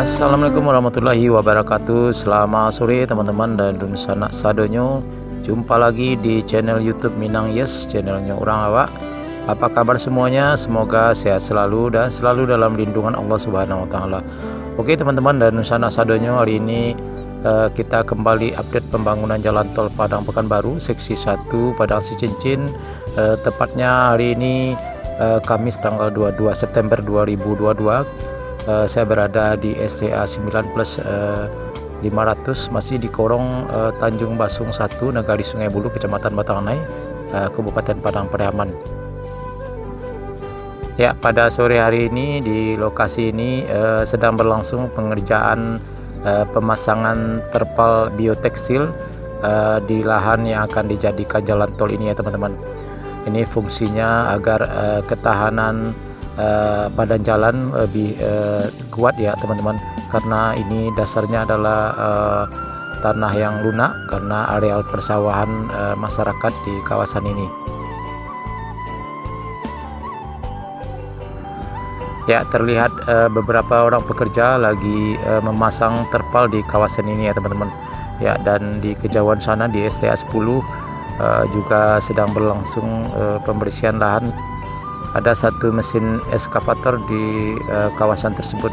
Assalamualaikum warahmatullahi wabarakatuh. Selamat sore teman-teman dan sanak sadonyo. Jumpa lagi di channel YouTube Minang Yes, channelnya orang awak. Apa kabar semuanya? Semoga sehat selalu dan selalu dalam lindungan Allah Subhanahu wa taala. Oke teman-teman dan sanak sadonyo, hari ini kita kembali update pembangunan jalan tol Padang Pekanbaru seksi 1 Padang Sicincin. Tepatnya hari ini Kamis tanggal 22 September 2022. Saya berada di STA 9 plus 500, masih di Korong Tanjung Basung 1, Negari Sungai Bulu, Kecamatan Batanganai, Kabupaten Padang Pariaman. Ya, pada sore hari ini di lokasi ini sedang berlangsung pengerjaan pemasangan terpal biotekstil di lahan yang akan dijadikan jalan tol ini ya teman-teman. Ini fungsinya agar ketahanan badan jalan lebih kuat ya teman-teman, karena ini dasarnya adalah tanah yang lunak karena areal persawahan masyarakat di kawasan ini. Ya, terlihat beberapa orang pekerja lagi memasang terpal di kawasan ini ya teman-teman. Ya, dan di kejauhan sana di STA 10 juga sedang berlangsung pembersihan lahan. Ada satu mesin eskavator di kawasan tersebut.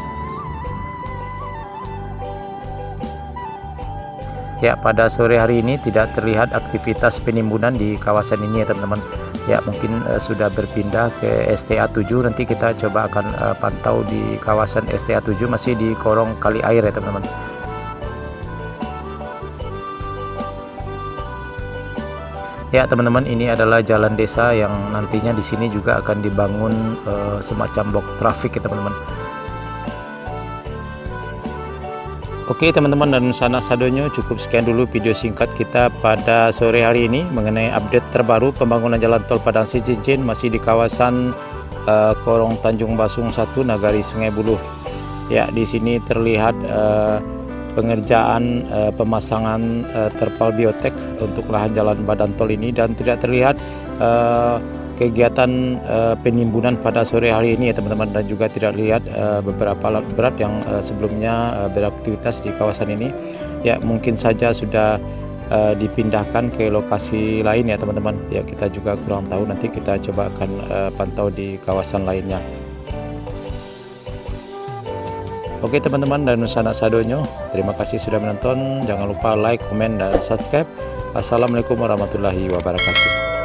Ya, pada sore hari ini tidak terlihat aktivitas penimbunan di kawasan ini ya teman-teman. Ya, mungkin sudah berpindah ke STA 7. Nanti kita coba akan pantau di kawasan STA 7, masih di Korong Kali Air ya teman-teman. Ya teman-teman, ini adalah jalan desa yang nantinya di sini juga akan dibangun semacam blok trafik ya teman-teman. Oke teman-teman dan sanak sadonyo, cukup sekian dulu video singkat kita pada sore hari ini mengenai update terbaru pembangunan jalan tol Padang Sicincin, masih di kawasan Korong Tanjung Basung 1, Nagari Sungai Bulu. Ya, di sini terlihat pengerjaan pemasangan terpal biotek untuk lahan jalan badan tol ini, dan tidak terlihat kegiatan penimbunan pada sore hari ini ya teman-teman, dan juga tidak lihat beberapa alat berat yang sebelumnya beraktivitas di kawasan ini. Ya, mungkin saja sudah dipindahkan ke lokasi lain ya teman-teman. Ya, kita juga kurang tahu, nanti kita coba akan pantau di kawasan lainnya. Oke teman-teman dan sanak sadonyo, terima kasih sudah menonton. Jangan lupa like, komen, dan subscribe. Assalamualaikum warahmatullahi wabarakatuh.